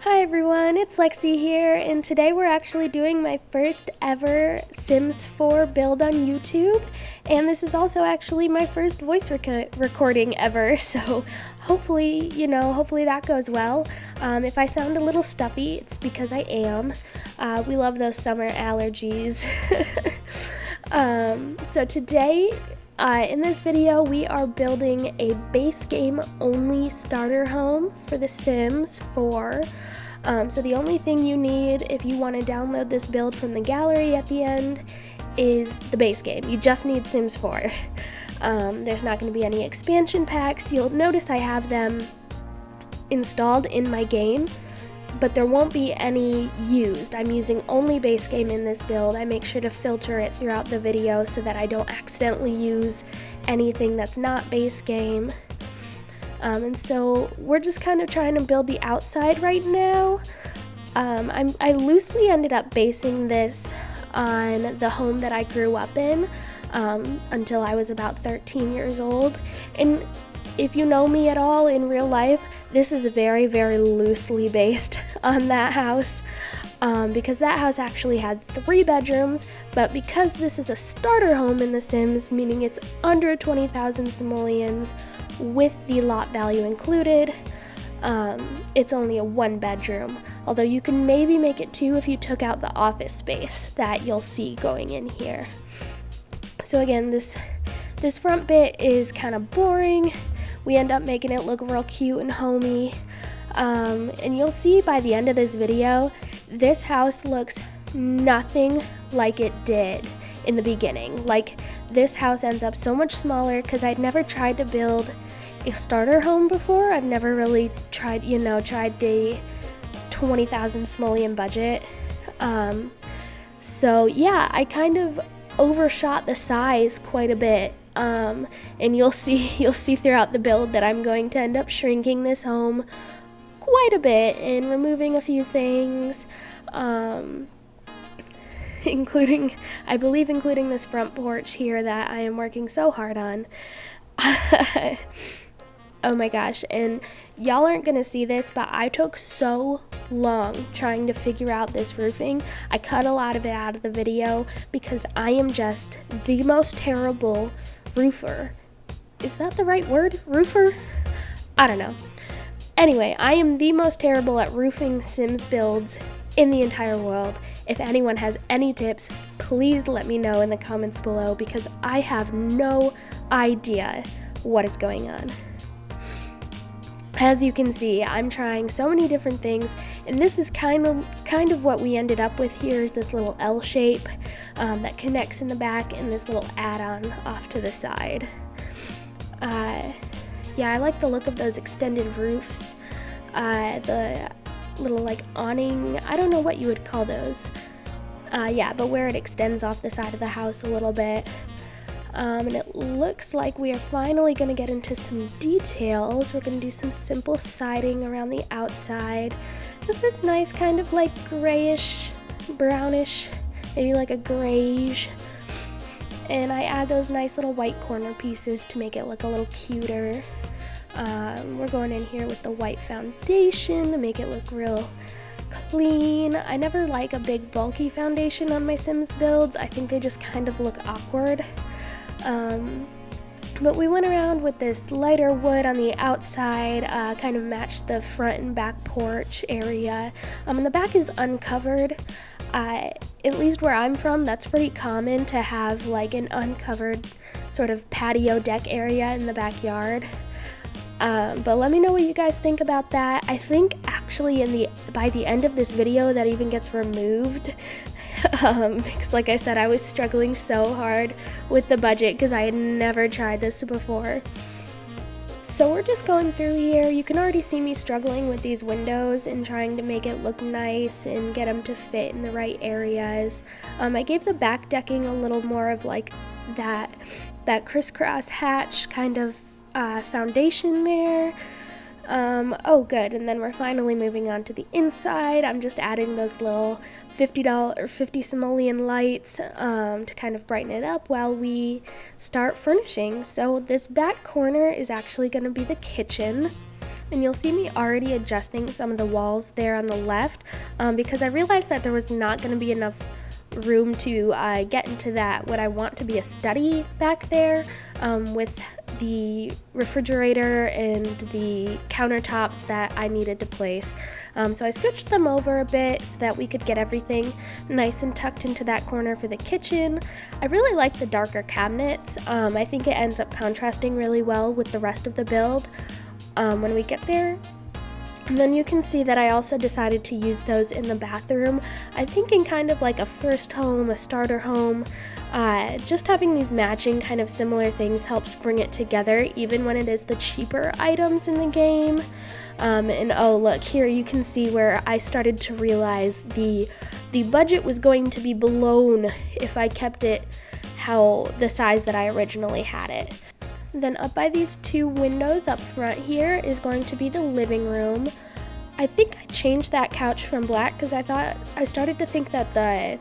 Hi everyone, it's Lexi here, and today we're actually doing my first ever Sims 4 build on YouTube, and this is also actually my first voice recording ever, so hopefully that goes well. If I sound a little stuffy, it's because I am. We love those summer allergies. So today, in this video, we are building a base game only starter home for The Sims 4. So the only thing you need if you want to download this build from the gallery at the end is the base game. You just need Sims 4. There's not going to be any expansion packs. You'll notice I have them installed in my game, but there won't be any used. I'm using only base game in this build. I make sure to filter it throughout the video so that I don't accidentally use anything that's not base game. And so we're just kind of trying to build the outside right now. I loosely ended up basing this on the home that I grew up in until I was about 13 years old. And if you know me at all in real life, this is very, very loosely based on that house. Because that house actually had 3 bedrooms, but because this is a starter home in The Sims, meaning it's under 20,000 simoleons with the lot value included, it's only a 1 bedroom, although you can maybe make it 2 if you took out the office space that you'll see going in here. So again, this front bit is kind of boring. We end up making it look real cute and homey. And you'll see by the end of this video, this house looks nothing like it did in the beginning. Like, this house ends up so much smaller because I'd never tried to build a starter home before. I've never really tried the 20,000 simoleon budget. So yeah, I kind of overshot the size quite a bit. And you'll see throughout the build that I'm going to end up shrinking this home quite a bit and removing a few things, including this front porch here that I am working so hard on. Oh my gosh, and y'all aren't gonna see this, but I took so long trying to figure out this roofing. I cut a lot of it out of the video because I am just the most terrible roofer. Is that the right word? Roofer? I don't know. Anyway, I am the most terrible at roofing Sims builds in the entire world. If anyone has any tips, please let me know in the comments below because I have no idea what is going on. As you can see, I'm trying so many different things, and this is kind of what we ended up with here, is this little L shape that connects in the back and this little add-on off to the side. Yeah, I like the look of those extended roofs. The little like awning, I don't know what you would call those. Yeah, but where it extends off the side of the house a little bit. And it looks like we are finally going to get into some details. We're going to do some simple siding around the outside. Just this nice kind of like grayish, brownish, maybe like a grayish. And I add those nice little white corner pieces to make it look a little cuter. We're going in here with the white foundation to make it look real clean. I never like a big bulky foundation on my Sims builds. I think they just kind of look awkward. But we went around with this lighter wood on the outside, kind of matched the front and back porch area. And the back is uncovered. At least where I'm from, that's pretty common to have like an uncovered sort of patio deck area in the backyard. But let me know what you guys think about that. I think actually by the end of this video that even gets removed. Because like I said, I was struggling so hard with the budget because I had never tried this before. So we're just going through here. You can already see me struggling with these windows and trying to make it look nice and get them to fit in the right areas. I gave the back decking a little more of like that crisscross hatch kind of foundation there. Oh good, and then we're finally moving on to the inside. I'm just adding those little $50 simoleon lights to kind of brighten it up while we start furnishing. So this back corner is actually going to be the kitchen. And you'll see me already adjusting some of the walls there on the left because I realized that there was not going to be enough room to get into that what I want to be a study back there with the refrigerator and the countertops that I needed to place. So I scooched them over a bit so that we could get everything nice and tucked into that corner for the kitchen. I really like the darker cabinets. I think it ends up contrasting really well with the rest of the build when we get there. And then you can see that I also decided to use those in the bathroom. I think in kind of like a first home, a starter home, just having these matching kind of similar things helps bring it together even when it is the cheaper items in the game. And oh look, here you can see where I started to realize the budget was going to be blown if I kept it the size that I originally had it. Then up by these two windows up front here is going to be the living room. I think I changed that couch from black because I started to think that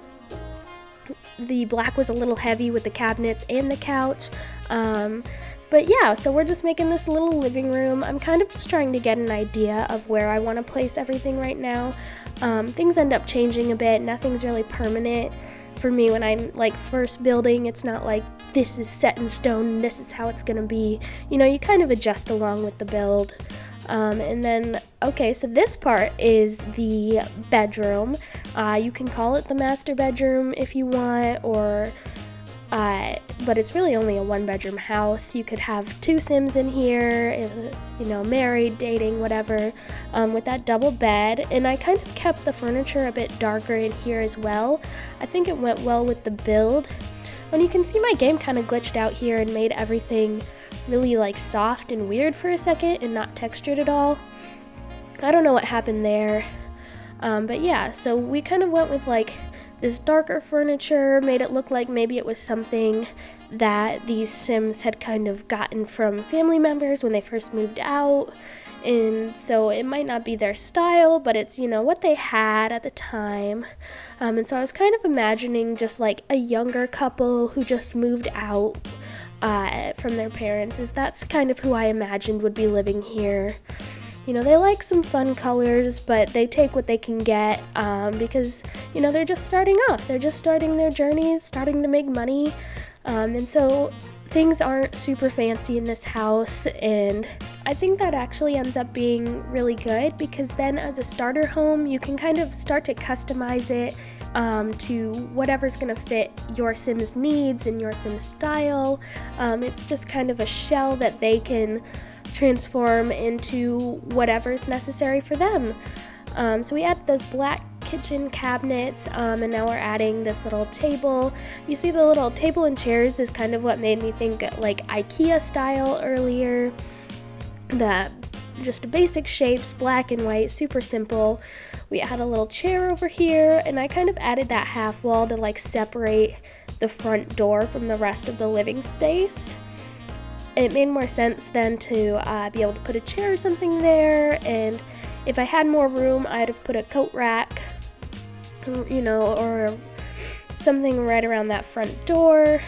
the black was a little heavy with the cabinets and the couch. But yeah, so we're just making this little living room. I'm kind of just trying to get an idea of where I want to place everything right now. Things end up changing a bit. Nothing's really permanent. For me, when I'm like first building, it's not like this is set in stone and this is how it's gonna be. You know, you kind of adjust along with the build. And then, okay, so this part is the bedroom. You can call it the master bedroom if you want, but it's really only a one-bedroom house. You could have two Sims in here, you know, married, dating, whatever, with that double bed. And I kind of kept the furniture a bit darker in here as well. I think it went well with the build. And you can see my game kind of glitched out here and made everything really like soft and weird for a second and not textured at all. I don't know what happened there. But yeah, so we kind of went with like this darker furniture, made it look like maybe it was something that these Sims had kind of gotten from family members when they first moved out. And so it might not be their style, but it's, you know, what they had at the time. And so I was kind of imagining just like a younger couple who just moved out from their parents. That's kind of who I imagined would be living here. You know, they like some fun colors, but they take what they can get because, you know, they're just starting off. They're just starting their journey, starting to make money. And so things aren't super fancy in this house. And I think that actually ends up being really good because then as a starter home, you can kind of start to customize it to whatever's going to fit your Sim's needs and your Sim's style. It's just kind of a shell that they can transform into whatever's necessary for them. So we added those black kitchen cabinets, and now we're adding this little table. You see the little table and chairs is kind of what made me think like IKEA style earlier. Just basic shapes, black and white, super simple. We add a little chair over here, and I kind of added that half wall to like separate the front door from the rest of the living space. It made more sense then to be able to put a chair or something there, and if I had more room, I'd have put a coat rack, you know, or something right around that front door.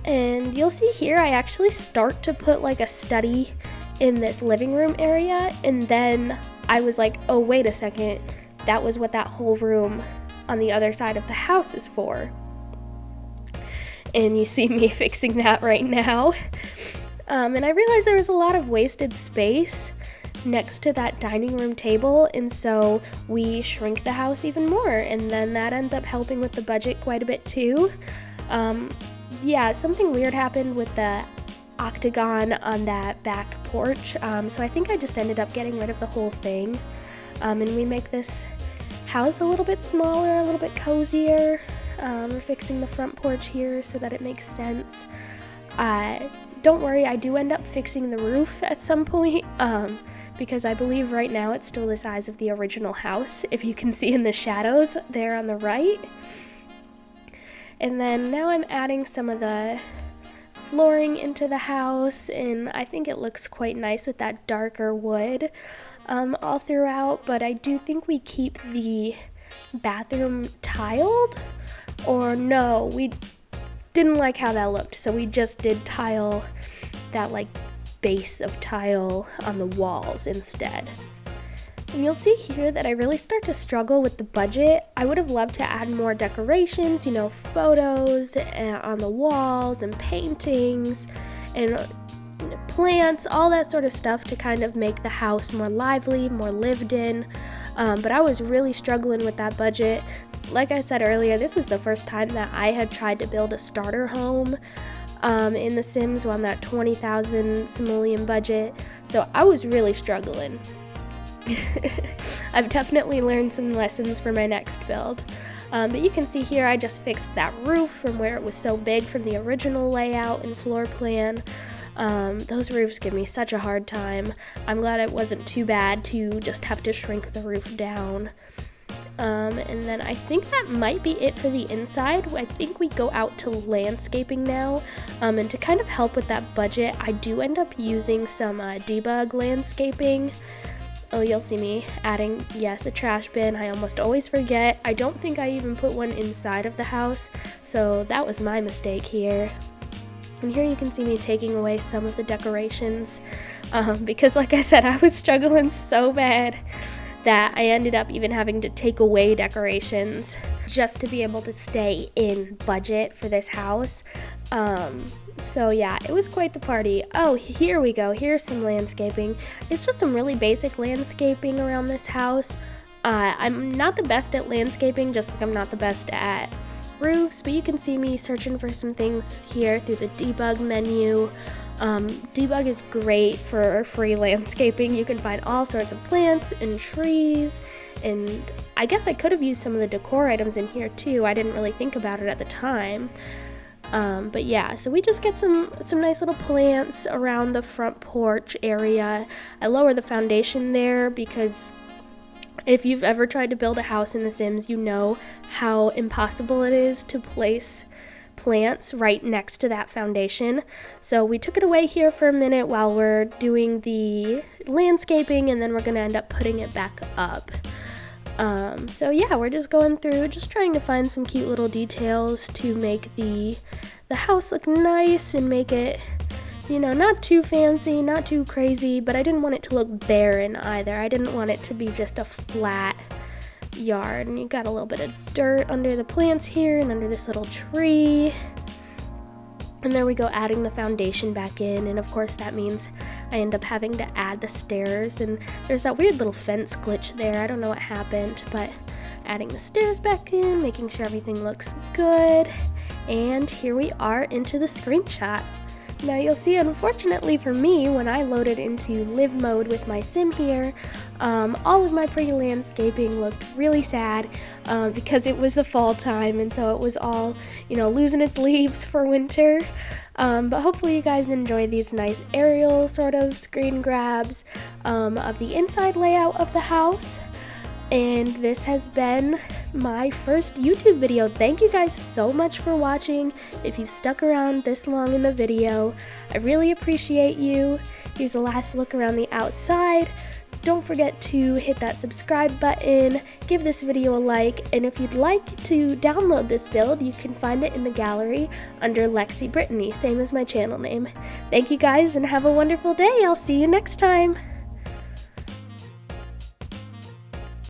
And you'll see here, I actually start to put like a study in this living room area, and then I was like, oh, wait a second, that was what that whole room on the other side of the house is for. And you see me fixing that right now. And I realized there was a lot of wasted space next to that dining room table, and so we shrink the house even more, and then that ends up helping with the budget quite a bit too. Yeah, something weird happened with the octagon on that back porch, so I think I just ended up getting rid of the whole thing, and we make this house a little bit smaller, a little bit cozier. We're fixing the front porch here so that it makes sense. Don't worry, I do end up fixing the roof at some point, because I believe right now it's still the size of the original house, if you can see in the shadows there on the right. And then now I'm adding some of the flooring into the house, and I think it looks quite nice with that darker wood all throughout, but I do think we keep the bathroom tiled, or no, we didn't like how that looked, so we just did tile that like base of tile on the walls instead. And you'll see here that I really start to struggle with the budget. I would have loved to add more decorations, photos on the walls and paintings and plants, all that sort of stuff to kind of make the house more lively, more lived in. But I was really struggling with that budget. Like I said earlier, this is the first time that I had tried to build a starter home in The Sims on that 20,000 simoleon budget. So I was really struggling. I've definitely learned some lessons for my next build. But you can see here I just fixed that roof from where it was so big from the original layout and floor plan. Those roofs give me such a hard time. I'm glad it wasn't too bad to just have to shrink the roof down. And then I think that might be it for the inside. I think we go out to landscaping now. And to kind of help with that budget, I do end up using some debug landscaping. Oh, you'll see me adding, yes, a trash bin. I almost always forget. I don't think I even put one inside of the house, so that was my mistake here. And here you can see me taking away some of the decorations because, like I said, I was struggling so bad that I ended up even having to take away decorations just to be able to stay in budget for this house. So yeah, it was quite the party. Oh, here we go. Here's some landscaping. It's just some really basic landscaping around this house. I'm not the best at landscaping, just like I'm not the best at roofs, but you can see me searching for some things here through the debug menu. Debug is great for free landscaping. You can find all sorts of plants and trees, and I guess I could have used some of the decor items in here too. I didn't really think about it at the time. But yeah, so we just get some nice little plants around the front porch area. I lower the foundation there because if you've ever tried to build a house in The Sims, you know how impossible it is to place plants right next to that foundation. So we took it away here for a minute while we're doing the landscaping, and then we're gonna end up putting it back up. So yeah, we're just going through, just trying to find some cute little details to make the house look nice and make it, not too fancy, not too crazy, but I didn't want it to look barren either. I didn't want it to be just a flat yard. And you got a little bit of dirt under the plants here and under this little tree. And there we go, adding the foundation back in, and of course that means I end up having to add the stairs, and there's that weird little fence glitch there. I don't know what happened, but adding the stairs back in, making sure everything looks good, and here we are into the screenshot. Now you'll see, unfortunately for me, when I loaded into live mode with my sim here, all of my pretty landscaping looked really sad because it was the fall time, and so it was all, losing its leaves for winter. But hopefully you guys enjoy these nice aerial sort of screen grabs of the inside layout of the house. And this has been my first YouTube video. Thank you guys so much for watching. If you've stuck around this long in the video, I really appreciate you. Here's a last look around the outside. Don't forget to hit that subscribe button, give this video a like, and if you'd like to download this build, you can find it in the gallery under Lexi Brittany, same as my channel name. Thank you guys and have a wonderful day. I'll see you next time.